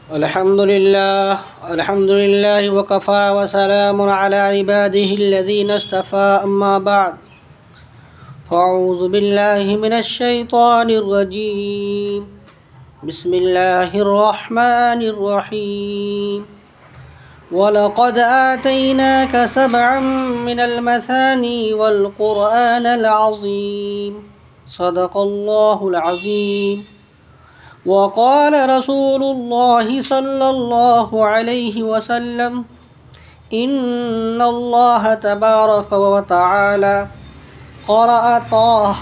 الحمد لله وكفى وسلام على عباده الذين اصطفى أما بعد فأعوذ بالله من الشيطان الرجيم بسم الله الرحمن الرحيم ولقد آتيناك سبعا من المثاني والقرآن العظيم صدق الله العظيم وقال رسول الله صلى الله عليه وسلم إن الله تبارك وتعالى قرأ طه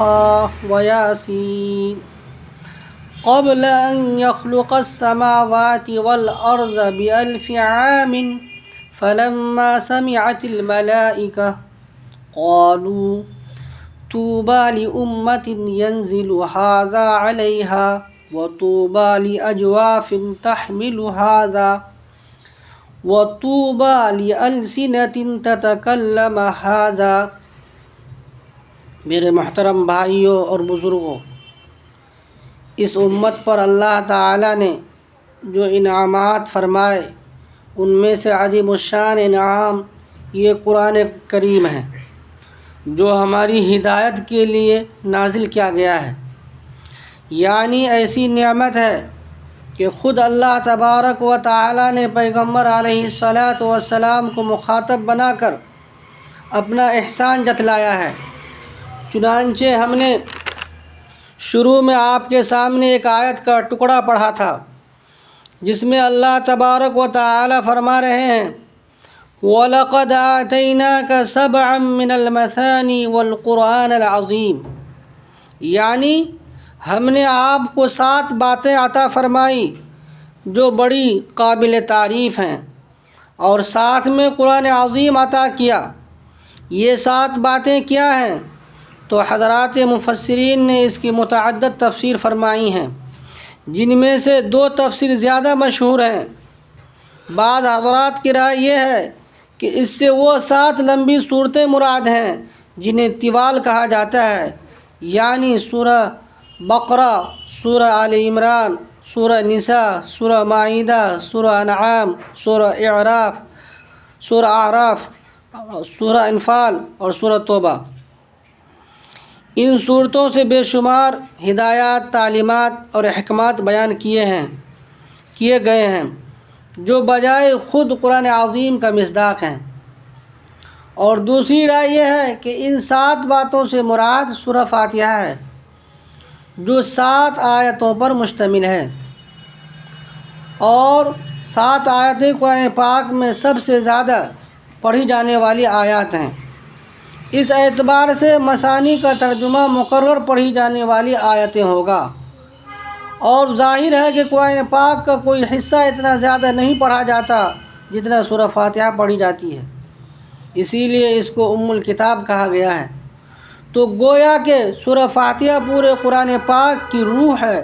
وياسين قبل أن يخلق السماوات والأرض ب1000 عام فلما سمعت الملائكة قالوا طوبى لأمة ينزل هذا عليها وطوبى لأجواف تحمل هذا وطوبى لألسنة تتكلم هذا۔ میرے محترم بھائیوں اور بزرگوں، اس امت پر اللہ تعالیٰ نے جو انعامات فرمائے ان میں سے عظیم الشان انعام یہ قرآن کریم ہے جو ہماری ہدایت کے لیے نازل کیا گیا ہے۔ یعنی ایسی نعمت ہے کہ خود اللہ تبارک و تعالیٰ نے پیغمبر علیہ السلام کو مخاطب بنا کر اپنا احسان جتلایا ہے۔ چنانچہ ہم نے شروع میں آپ کے سامنے ایک آیت کا ٹکڑا پڑھا تھا جس میں اللہ تبارک و تعالیٰ فرما رہے ہیں وَلَقَدْ آتَيْنَاكَ سَبْعًا مِّنَ الْمَثَانِي وَالْقُرْآنَ الْعَظِيمِ، یعنی ہم نے آپ کو 7 باتیں عطا فرمائی جو بڑی قابل تعریف ہیں، اور ساتھ میں قرآن عظیم عطا کیا۔ یہ 7 باتیں کیا ہیں؟ تو حضرات مفسرین نے اس کی متعدد تفسیر فرمائی ہیں، جن میں سے 2 تفسیر زیادہ مشہور ہیں۔ بعض حضرات کی رائے یہ ہے کہ اس سے وہ 7 لمبی صورتیں مراد ہیں جنہیں طوال کہا جاتا ہے، یعنی سورہ بقرہ، سورہ آل عمران، سورہ نساء، سورہ مائدہ، سورہ انعام، سورہ اعراف، سورہ انفال اور سورہ توبہ۔ ان صورتوں سے بے شمار ہدایات، تعلیمات اور احکامات بیان کیے گئے ہیں جو بجائے خود قرآن عظیم کا مصداق ہیں۔ اور دوسری رائے یہ ہے کہ ان 7 باتوں سے مراد سورہ فاتحہ ہے جو 7 آیتوں پر مشتمل ہے، اور 7 آیتیں قرآن پاک میں سب سے زیادہ پڑھی جانے والی آیات ہیں۔ اس اعتبار سے مثانی کا ترجمہ مقرر پڑھی جانے والی آیتیں ہوگا، اور ظاہر ہے کہ قرآن پاک کا کوئی حصہ اتنا زیادہ نہیں پڑھا جاتا جتنا سورہ فاتحہ پڑھی جاتی ہے، اسی لیے اس کو ام الکتاب کہا گیا ہے۔ تو گویا کہ سورہ فاتحہ پورے قرآن پاک کی روح ہے۔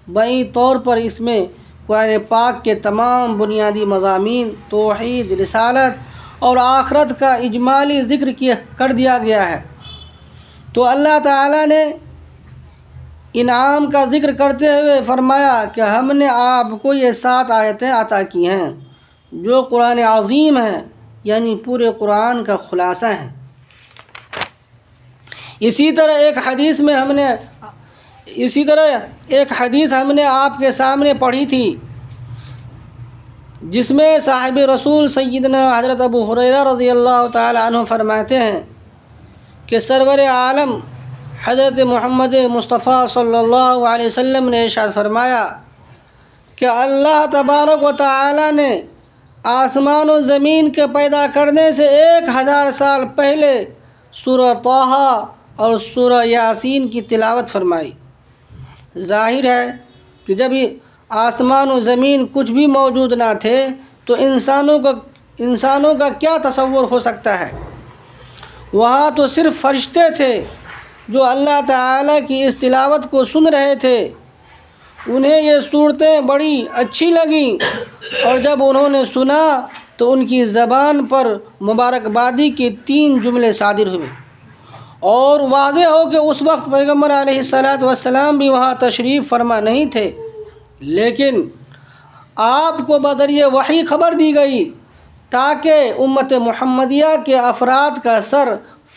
بائیں طور پر اس میں قرآن پاک کے تمام بنیادی مضامین، توحید، رسالت اور آخرت کا اجمالی ذکر کر دیا گیا ہے۔ تو اللہ تعالیٰ نے انعام کا ذکر کرتے ہوئے فرمایا کہ ہم نے آپ کو یہ 7 آیتیں عطا کی ہیں جو قرآن عظیم ہیں، یعنی پورے قرآن کا خلاصہ ہیں۔ اسی طرح ایک حدیث ہم نے آپ کے سامنے پڑھی تھی جس میں صاحب رسول سیدنا حضرت ابو ہریرہ رضی اللہ تعالی عنہ فرماتے ہیں کہ سرور عالم حضرت محمد مصطفیٰ صلی اللہ علیہ وسلم نے ارشاد فرمایا کہ اللہ تبارک و تعالی نے آسمان و زمین کے پیدا کرنے سے 1000 سال پہلے سورہ طہ اور سورہ یاسین کی تلاوت فرمائی۔ ظاہر ہے کہ جب آسمان و زمین کچھ بھی موجود نہ تھے تو انسانوں کا کیا تصور ہو سکتا ہے؟ وہاں تو صرف فرشتے تھے جو اللہ تعالیٰ کی اس تلاوت کو سن رہے تھے۔ انہیں یہ صورتیں بڑی اچھی لگیں، اور جب انہوں نے سنا تو ان کی زبان پر مبارکبادی کے 3 جملے صادر ہوئے۔ اور واضح ہو کہ اس وقت پیغمبر علیہ السلام بھی وہاں تشریف فرما نہیں تھے، لیکن آپ کو بذریعہ وحی خبر دی گئی تاکہ امت محمدیہ کے افراد کا سر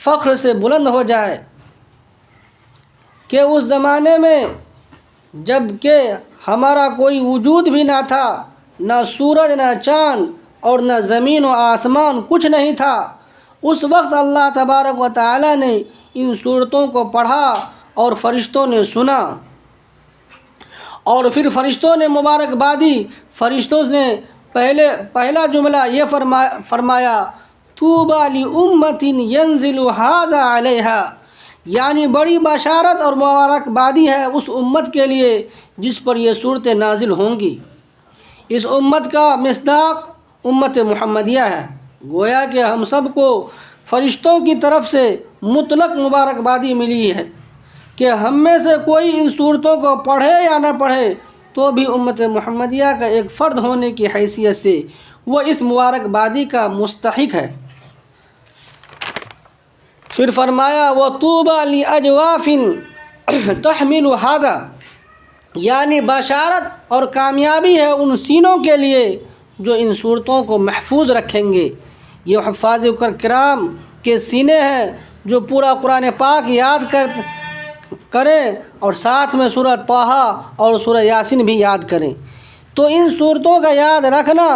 فخر سے بلند ہو جائے کہ اس زمانے میں جب کہ ہمارا کوئی وجود بھی نہ تھا، نہ سورج نہ چاند اور نہ زمین و آسمان، کچھ نہیں تھا، اس وقت اللہ تبارک و تعالی نے ان صورتوں کو پڑھا اور فرشتوں نے سنا، اور پھر فرشتوں نے مبارکبادی، فرشتوں نے پہلا جملہ یہ فرمایا طوبی لامۃ ینزل ھذا علیہا، یعنی بڑی بشارت اور مبارکبادی ہے اس امت کے لیے جس پر یہ صورتیں نازل ہوں گی۔ اس امت کا مصداق امت محمدیہ ہے، گویا کہ ہم سب کو فرشتوں کی طرف سے مطلق مبارکبادی ملی ہے کہ ہم میں سے کوئی ان صورتوں کو پڑھے یا نہ پڑھے تو بھی امت محمدیہ کا ایک فرد ہونے کی حیثیت سے وہ اس مبارکبادی کا مستحق ہے۔ پھر فرمایا وَطُوبَى لِأَجْوَافٍ تَحْمِلُ هَذَا، یعنی بشارت اور کامیابی ہے ان سینوں کے لیے جو ان صورتوں کو محفوظ رکھیں گے۔ یہ حفاظ کرام کے سینے ہیں جو پورا قرآن پاک یاد کریں اور ساتھ میں سورہ طٰہٰ اور سورہ یاسین بھی یاد کریں۔ تو ان صورتوں کا یاد رکھنا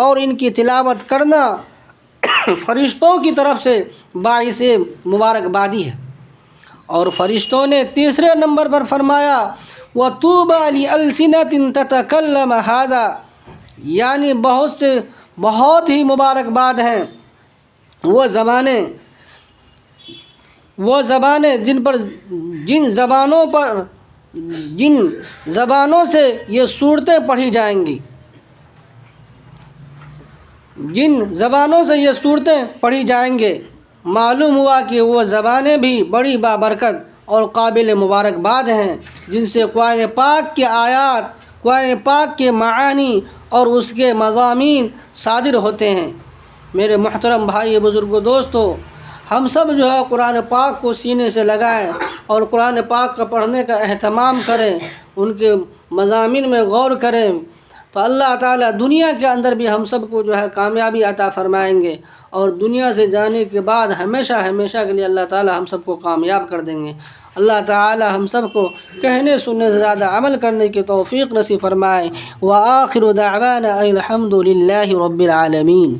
اور ان کی تلاوت کرنا فرشتوں کی طرف سے باعث مبارکبادی ہے۔ اور فرشتوں نے تیسرے نمبر پر فرمایا وَطُوبَى لِأَلْسِنَةٍ تَتَكَلَّمُ هَذَا، یعنی بہت ہی مبارکباد ہیں وہ زبانیں جن زبانوں سے یہ صورتیں پڑھی جائیں گی، جن زبانوں سے یہ صورتیں پڑھی جائیں گے۔ معلوم ہوا کہ وہ زبانیں بھی بڑی بابرکت اور قابل مبارکباد ہیں جن سے قرآن پاک کے آیات، قرآن پاک کے معانی اور اس کے مضامین صادر ہوتے ہیں۔ میرے محترم بھائی بزرگوں دوستو، ہم سب جو ہے قرآن پاک کو سینے سے لگائیں اور قرآن پاک کا پڑھنے کا اہتمام کریں، ان کے مضامین میں غور کریں، تو اللہ تعالیٰ دنیا کے اندر بھی ہم سب کو جو ہے کامیابی عطا فرمائیں گے، اور دنیا سے جانے کے بعد ہمیشہ کے لیے اللہ تعالیٰ ہم سب کو کامیاب کر دیں گے۔ اللہ تعالیٰ ہم سب کو کہنے سننے سے زیادہ عمل کرنے کی توفیق نصیب فرمائے۔ وآخر دعوانا الحمد للہ رب العالمین۔